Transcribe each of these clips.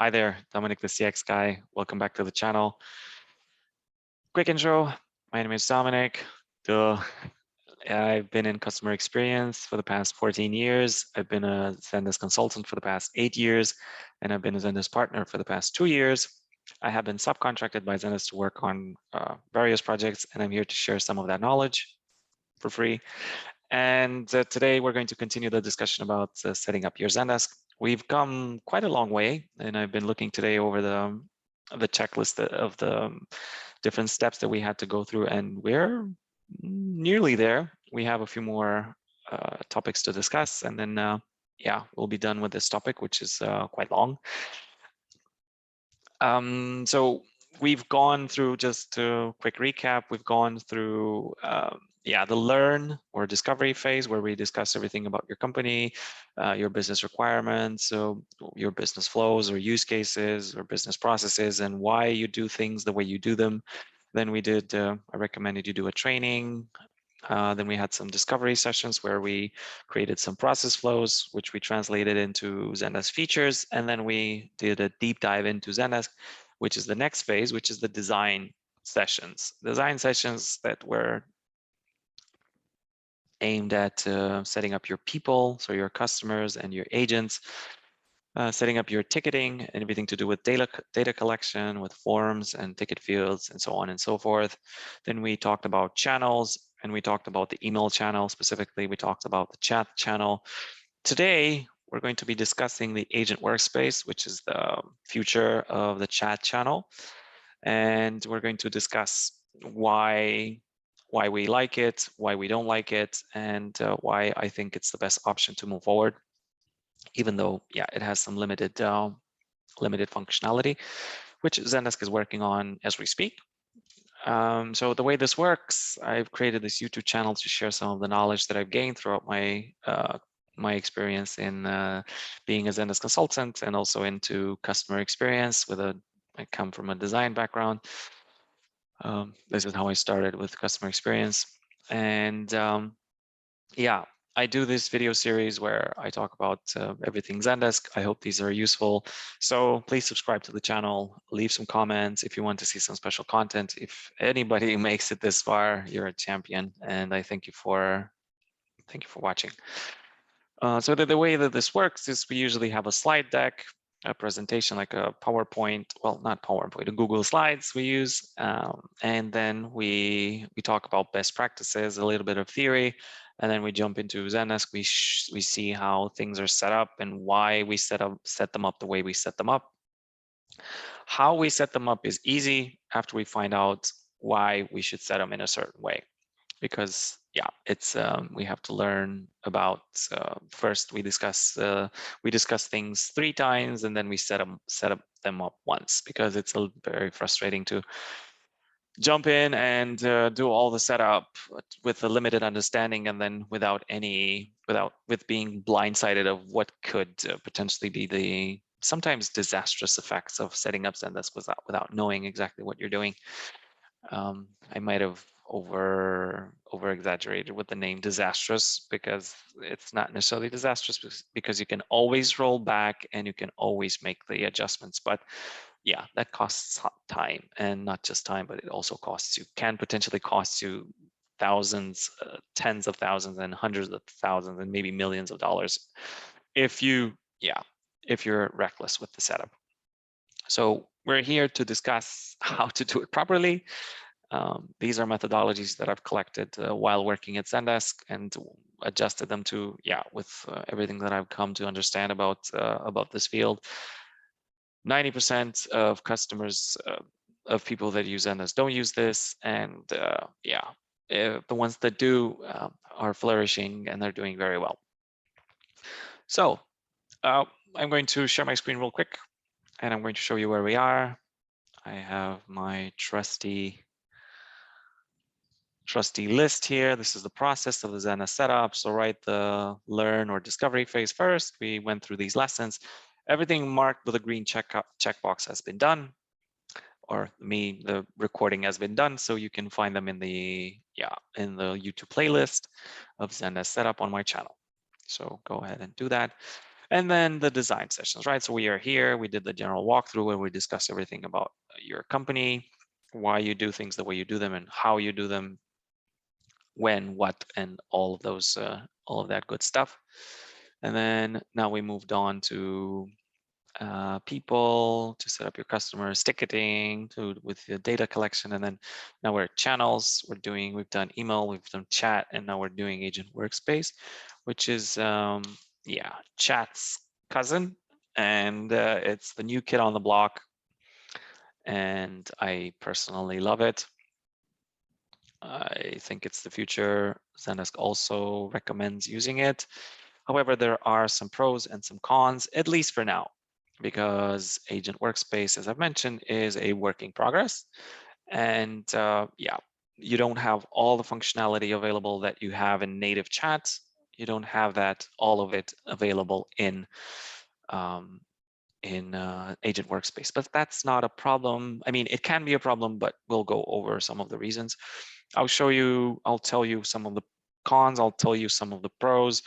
Hi there, Dominic, the CX guy. Welcome back to the channel. Quick intro. My name is Dominic. I've been in customer experience for the past 14 years. I've been a Zendesk consultant for the past 8 years, and I've been a Zendesk partner for the past 2 years. I have been subcontracted by Zendesk to work on various projects, and I'm here to share some of that knowledge for free. And today we're going to continue the discussion about setting up your Zendesk. We've come quite a long way, and I've been looking today over the checklist of the different steps that we had to go through, and we're nearly there. We have a few more topics to discuss, and then yeah, we'll be done with this topic, which is quite long. So we've gone through, just a quick recap, we've gone through yeah, the learn or discovery phase, where we discuss everything about your company, your business requirements, so your business flows or use cases or business processes, and why you do things the way you do them. Then we did, I recommended you do a training. Then we had some discovery sessions where we created some process flows, which we translated into Zendesk features. And then we did a deep dive into Zendesk, which is the next phase, which is the design sessions. Design sessions that were aimed at setting up your people, so your customers and your agents, setting up your ticketing and everything to do with data collection, with forms and ticket fields and so on and so forth. Then we talked about channels, and we talked about the email channel. Specifically, we talked about the chat channel. Today, we're going to be discussing the Agent Workspace, which is the future of the chat channel. And we're going to discuss why we like it, why we don't like it, and why I think it's the best option to move forward, even though, yeah, it has some limited functionality, which Zendesk is working on as we speak. So the way this works, I've created this YouTube channel to share some of the knowledge that I've gained throughout my my experience in being a Zendesk consultant, and also into customer experience. I come from a design background. This is how I started with customer experience, and yeah, I do this video series where I talk about everything Zendesk. I hope these are useful. So please subscribe to the channel, leave some comments if you want to see some special content. If anybody makes it this far, you're a champion, and I thank you for watching. So the way that this works is we usually have a slide deck, a presentation like a PowerPoint, well, not PowerPoint, a Google Slides we use, and then we talk about best practices, a little bit of theory, and then we jump into Zendesk. We see how things are set up and why we set them up the way we set them up. How we set them up is easy after we find out why we should set them in a certain way, because yeah, it's we have to learn about first we discuss things 3 times, and then we set them up once, because it's very frustrating to jump in and do all the setup with a limited understanding, and then with being blindsided of what could potentially be the sometimes disastrous effects of setting up Zendesk without knowing exactly what you're doing. I might have over exaggerated with the name disastrous, because it's not necessarily disastrous, because you can always roll back and you can always make the adjustments. But yeah, that costs time, and not just time, but it also can potentially cost you thousands, tens of thousands, and hundreds of thousands, and maybe millions of dollars if you're reckless with the setup. So we're here to discuss how to do it properly. These are methodologies that I've collected while working at Zendesk, and adjusted them to, with everything that I've come to understand about this field. 90% of customers, of people that use Zendesk, don't use this, and the ones that do are flourishing, and they're doing very well. So I'm going to share my screen real quick, and I'm going to show you where we are. I have my trusty list here. This is the process of the Zendesk setup. So the learn or discovery phase first. We went through these lessons. Everything marked with a green checkbox has been done, or the recording has been done. So you can find them in the YouTube playlist of Zendesk setup on my channel. So go ahead and do that. And then the design sessions, right? So we are here, we did the general walkthrough where we discussed everything about your company, why you do things the way you do them and how you do them, when, what, and all of those, all of that good stuff. And then now we moved on to people, to set up your customers, ticketing, to with the data collection, and then now we're at channels. We've done email, we've done chat, and now we're doing Agent Workspace, which is yeah, chat's cousin, and it's the new kid on the block, and I personally love it. I think it's the future. Zendesk also recommends using it. However, there are some pros and some cons, at least for now, because Agent Workspace, as I've mentioned, is a work in progress. And yeah, you don't have all the functionality available that you have in native chat. You don't have that, all of it available um, in Agent Workspace, but that's not a problem. I mean, it can be a problem, but we'll go over some of the reasons. I'll tell you some of the cons, I'll tell you some of the pros,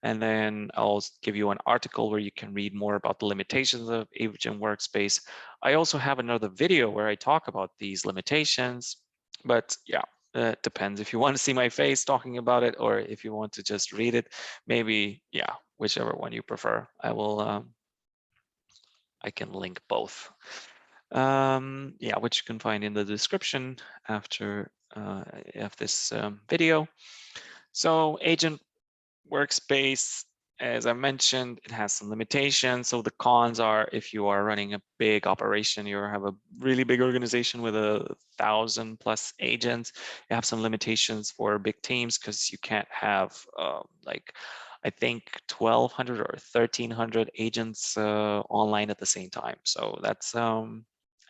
and then I'll give you an article where you can read more about the limitations of Agent Workspace. I also have another video where I talk about these limitations, but yeah, it depends if you want to see my face talking about it or if you want to just read it. Maybe, yeah, whichever one you prefer. I can link both. Yeah, which you can find in the description after of this video. So Agent Workspace, as I mentioned, it has some limitations. So the cons are if you are running a big operation, you have a really big organization with 1,000+ agents, you have some limitations for big teams because you can't have like I think 1,200 or 1,300 agents online at the same time. So that's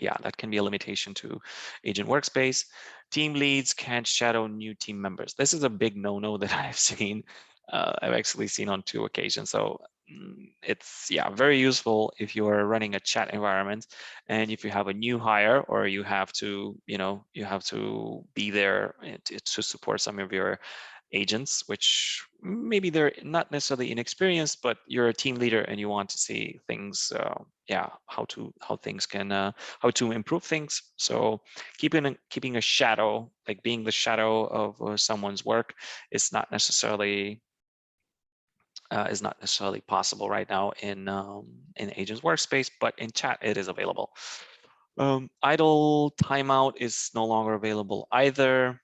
yeah, that can be a limitation to Agent Workspace. Team leads can't shadow new team members. This is a big no-no that I've seen. I've actually seen on 2 occasions. So it's, yeah, very useful if you are running a chat environment and if you have a new hire or you have to, you have to be there to support some of your agents, which maybe they're not necessarily inexperienced, but you're a team leader and you want to see things, yeah, how things can, how to improve things. So keeping a shadow, like being the shadow of someone's work, is not necessarily possible right now in Agents Workspace, but in chat it is available. Idle timeout is no longer available either.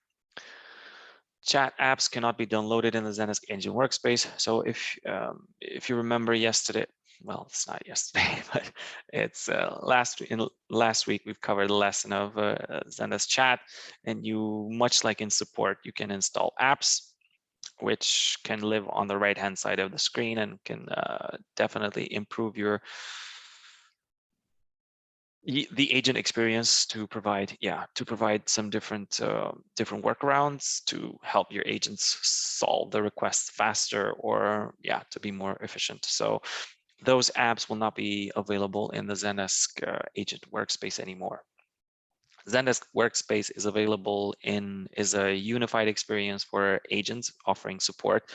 Chat apps cannot be downloaded in the Zendesk Agent Workspace. So if you remember yesterday, well, it's not yesterday, but it's last week we've covered a lesson of Zendesk Chat, and you, much like in support, you can install apps which can live on the right-hand side of the screen and can definitely improve the agent experience to provide, some different workarounds to help your agents solve the requests faster or to be more efficient. So those apps will not be available in the Zendesk Agent Workspace anymore. Zendesk Workspace is available is a unified experience for agents offering support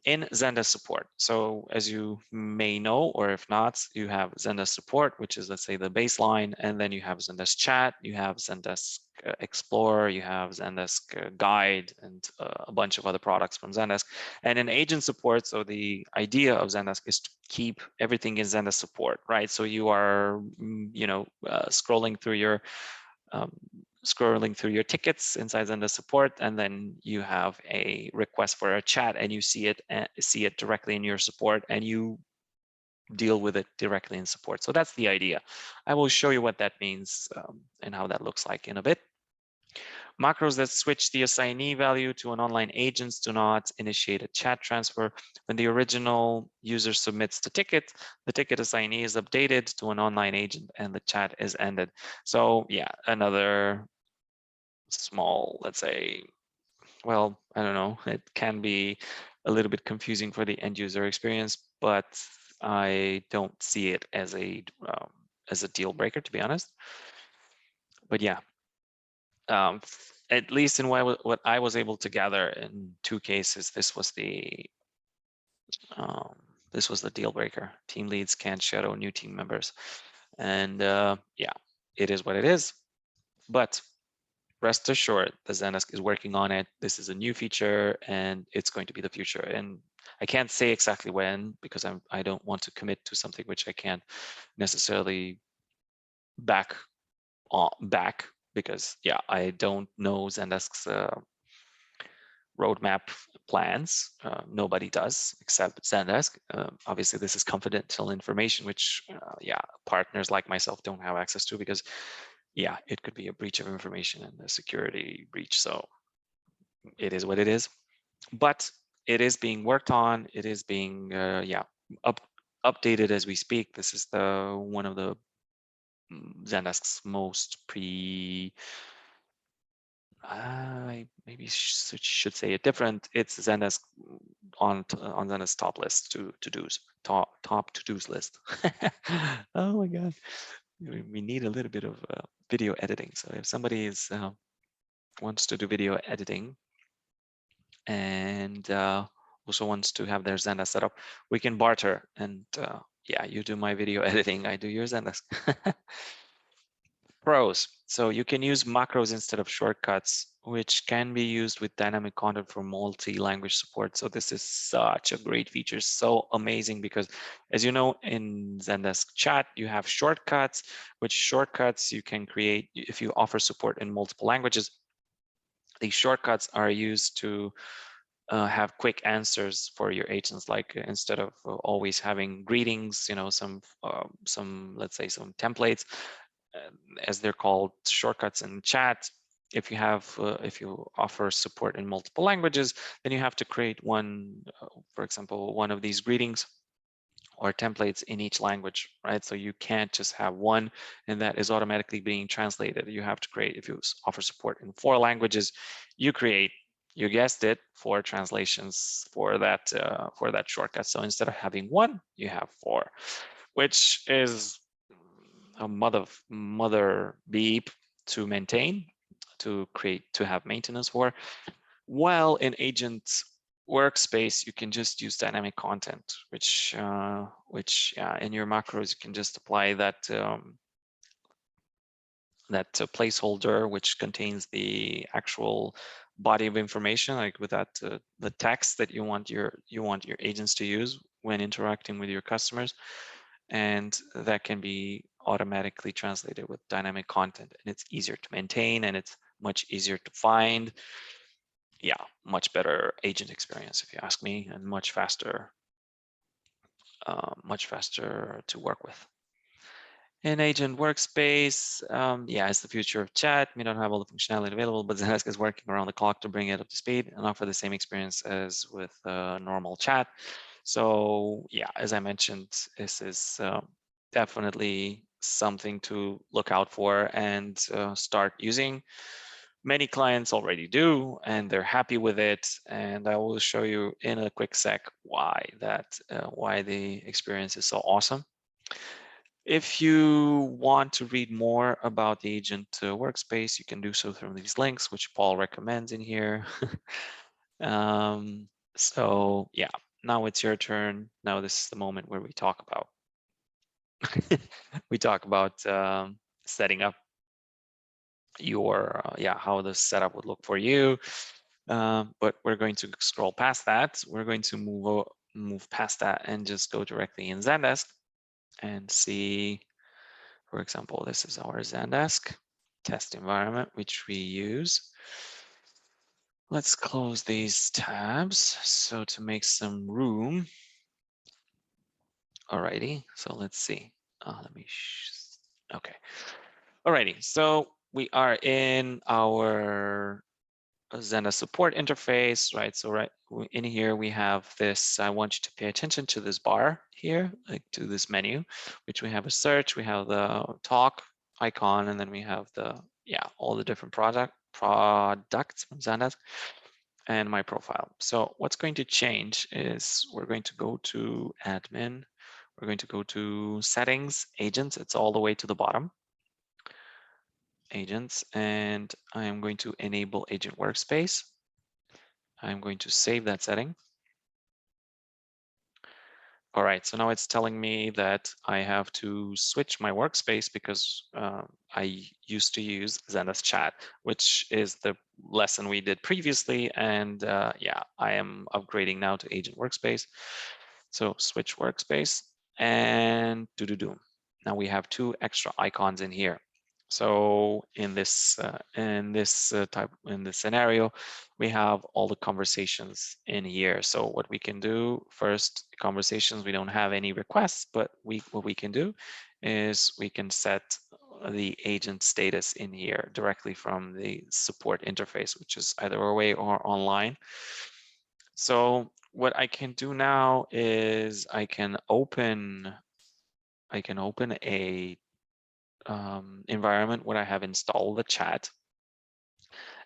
in Zendesk Support. So as you may know, or if not, you have Zendesk Support, which is, let's say, the baseline, and then you have Zendesk Chat, you have Zendesk Explorer, you have Zendesk Guide, and a bunch of other products from Zendesk. And in agent support, so the idea of Zendesk is to keep everything in Zendesk Support, right? So you are, scrolling through your tickets inside Zendesk Support, and then you have a request for a chat, and you see it directly in your support, and you deal with it directly in support. So that's the idea. I will show you what that means and how that looks like in a bit. Macros that switch the assignee value to an online agent do not initiate a chat transfer. When the original user submits the ticket assignee is updated to an online agent and the chat is ended. So yeah, another small, let's say, well, I don't know, it can be a little bit confusing for the end user experience, but I don't see it as a deal breaker, to be honest. But yeah, at least in what I was able to gather in 2 cases, this was the This was the deal breaker. Team leads can't shadow new team members. And yeah, it is what it is. But rest assured, the Zendesk is working on it. This is a new feature and it's going to be the future. And I can't say exactly when because I don't want to commit to something which I can't necessarily back back because yeah, I don't know Zendesk's roadmap plans. Nobody does except Zendesk. Obviously, this is confidential information, which yeah, partners like myself don't have access to because yeah, it could be a breach of information and a security breach. So it is what it is. But it is being worked on. It is being yeah updated as we speak. This is the one of the Zendesk's most I maybe should say it different. It's Zendesk on Zendesk top list to dos top to dos list. Oh my god, we need a little bit of video editing. So if somebody is wants to do video editing and also wants to have their Zendesk set up, we can barter. And yeah, you do my video editing, I do your Zendesk. Pros. So you can use macros instead of shortcuts, which can be used with dynamic content for multi-language support. So this is such a great feature, so amazing because as you know, in Zendesk Chat, you have shortcuts, which shortcuts you can create if you offer support in multiple languages. These shortcuts are used to have quick answers for your agents, like instead of always having greetings, you know, some let's say some templates, as they're called, shortcuts in chat. If you have if you offer support in multiple languages, then you have to create one, for example, one of these greetings or templates in each language, right? So you can't just have one and that is automatically being translated. You have to create, if you offer support in 4 languages, you create, you guessed it, 4 translations for that shortcut. So instead of having one, you have 4, which is a mother beep to maintain, to create, to have maintenance for. While in Agent Workspace, you can just use dynamic content, which in your macros you can just apply that placeholder, which contains the actual body of information, like with that the text that you want your agents to use when interacting with your customers, and that can be automatically translated with dynamic content, and it's easier to maintain and it's much easier to find. Yeah, much better agent experience if you ask me, and much faster to work with. In Agent Workspace, yeah, it's the future of chat. We don't have all the functionality available, but Zendesk is working around the clock to bring it up to speed and offer the same experience as with normal chat. So yeah, as I mentioned, this is definitely something to look out for and start using. Many clients already do, and they're happy with it. And I will show you in a quick sec why the experience is so awesome. If you want to read more about the Agent Workspace, you can do so through these links, which Paul recommends in here. So yeah, now it's your turn. Now this is the moment where we talk about setting up your how the setup would look for you. But we're going to scroll past that. We're going to move past that and just go directly in Zendesk and see. For example, this is our Zendesk test environment, which we use. Let's close these tabs. So to make some room. Alrighty, so let's see. Okay. Alrighty, so we are in our Zendesk support interface, right? So right in here, we have this, I want you to pay attention to this bar here, like to this menu, which we have a search, we have the talk icon, and then we have all the different products from Zendesk and my profile. So what's going to change is we're going to go to admin, we're going to go to settings, agents, it's all the way to the bottom, agents, and I am going to enable Agent Workspace. I'm going to save that setting. All right, so now it's telling me that I have to switch my workspace because I used to use Zendesk Chat, which is the lesson we did previously. And yeah, I am upgrading now to Agent Workspace. So switch workspace and do. Now we have two extra icons in here. So in this scenario, we have all the conversations in here. So what we can do first, conversations, we don't have any requests, but what we can do is we can set the agent status in here directly from the support interface, which is either away or online. So what I can do now is I can open a environment where I have installed the chat,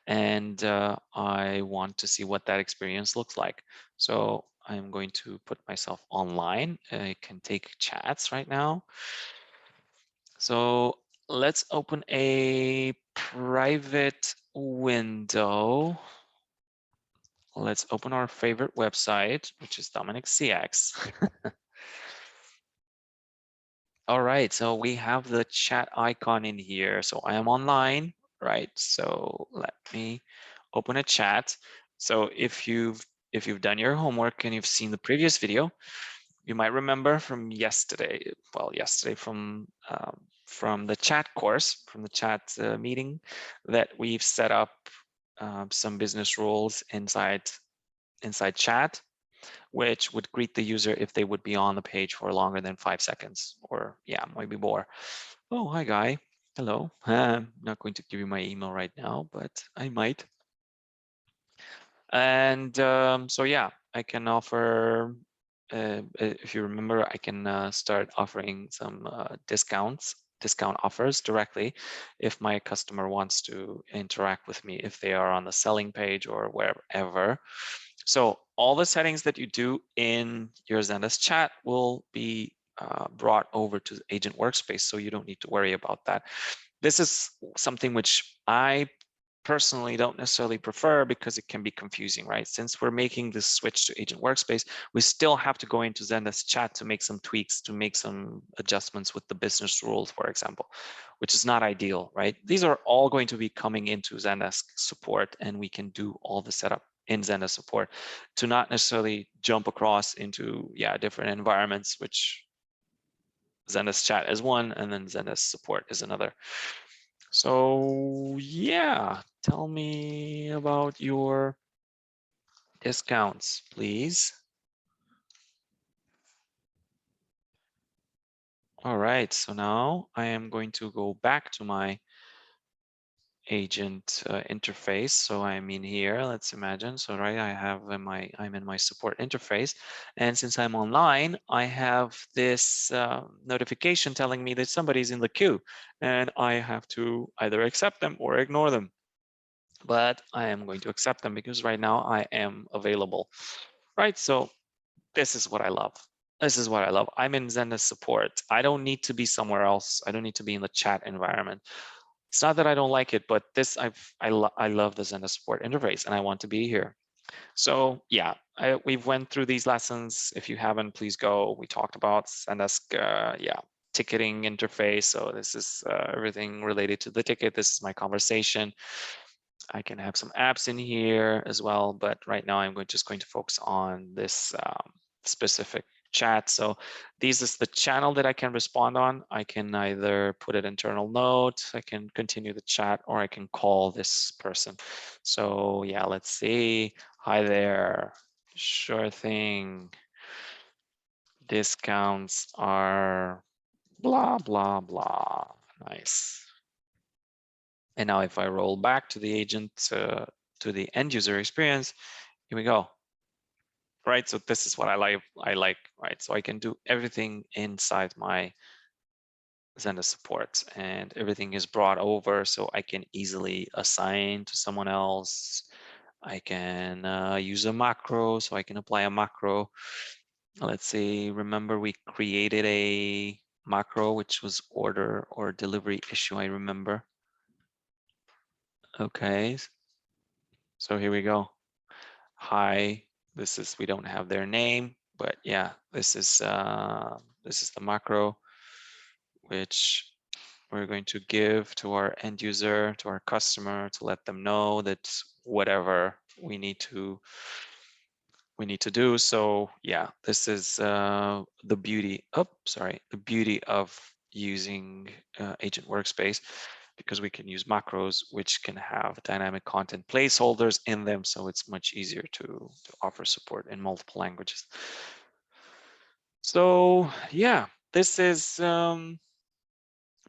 and I want to see what that experience looks like. So I'm going to put myself online. I can take chats right now. So let's open a private window. Let's open our favorite website, which is Dominic CX. All right, so we have the chat icon in here. So I am online, right? So let me open a chat. So if you've done your homework and you've seen the previous video, you might remember from yesterday, from the chat course, from the chat meeting, that we've set up some business rules inside chat, which would greet the user if they would be on the page for longer than 5 seconds, or yeah, maybe more. Oh, hi, Guy. Hello. I'm not going to give you my email right now, but I might. And so yeah, I can offer, if you remember, I can start offering some discount offers directly if my customer wants to interact with me, if they are on the selling page or wherever. So all the settings that you do in your Zendesk chat will be brought over to Agent Workspace, so you don't need to worry about that. This is something which I personally don't necessarily prefer because it can be confusing, right? Since we're making this switch to Agent Workspace, we still have to go into Zendesk Chat to make some tweaks, to make some adjustments with the business rules, for example, which is not ideal, right? These are all going to be coming into Zendesk support, and we can do all the setup in Zendesk support to not necessarily jump across into, yeah, different environments, which Zendesk Chat is one, and then Zendesk support is another. So yeah, tell me about your discounts, please. All right, so now I am going to go back to my agent interface. So I'm in here, let's imagine. So right, I'm in my support interface. And since I'm online, I have this notification telling me that somebody's in the queue, and I have to either accept them or ignore them. But I am going to accept them because right now I am available. Right, so this is what I love. This is what I love. I'm in Zendesk support. I don't need to be somewhere else. I don't need to be in the chat environment. It's not that I don't like it, but this I love the Zendesk support interface, and I want to be here. So yeah, we've went through these lessons. If you haven't, please go. We talked about Zendesk, yeah, ticketing interface. So this is everything related to the ticket. This is my conversation. I can have some apps in here as well, but right now I'm just going to focus on this specific chat. So this is the channel that I can respond on. I can either put an internal note, I can continue the chat, or I can call this person. So yeah, let's see. Hi there. Sure thing. Discounts are blah, blah, blah. Nice. And now if I roll back to the agent, to the end user experience, here we go. Right, so this is what I like, right? So I can do everything inside my Zendesk support, and everything is brought over so I can easily assign to someone else. I can use a macro, so I can apply a macro. Let's see, remember we created a macro, which was order or delivery issue, I remember. Okay, so here we go. Hi, we don't have their name. But yeah, this is the macro which we're going to give to our end user, to our customer, to let them know that whatever we need to do. So yeah, this is the beauty. Oh, sorry, the beauty of using Agent Workspace, because we can use macros which can have dynamic content placeholders in them, so it's much easier to offer support in multiple languages. So yeah, this is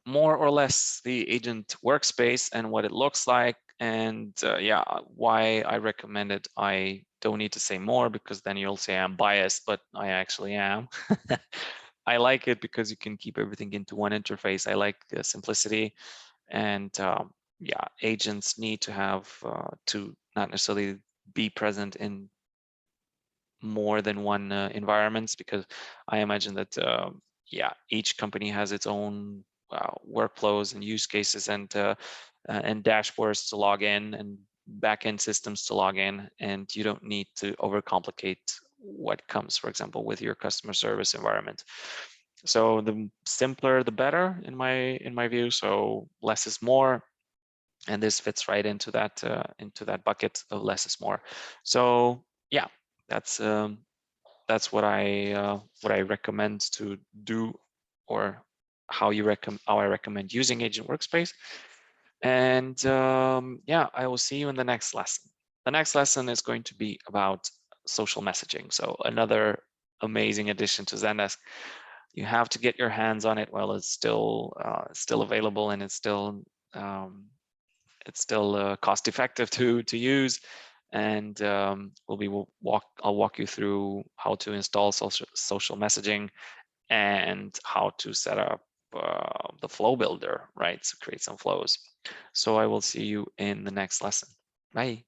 more or less the Agent Workspace and what it looks like. And yeah, why I recommend it. I don't need to say more because then you'll say I'm biased, but I actually am. I like it because you can keep everything into one interface. I like the simplicity, and yeah, agents need to have to not necessarily be present in more than one environments, because I imagine that yeah, each company has its own workflows and use cases and dashboards to log in and backend systems to log in, and you don't need to overcomplicate what comes, for example, with your customer service environment. So the simpler the better in my view. So less is more, and this fits right into that bucket of less is more. So yeah, that's what I recommend to do, or how I recommend using Agent Workspace. And yeah, I will see you in the next lesson. The next lesson is going to be about social messaging. So another amazing addition to Zendesk. You have to get your hands on it while it's still available, and um, it's still cost effective to use. And I'll walk you through how to install social messaging and how to set up the flow builder, right? To create some flows. So I will see you in the next lesson. Bye.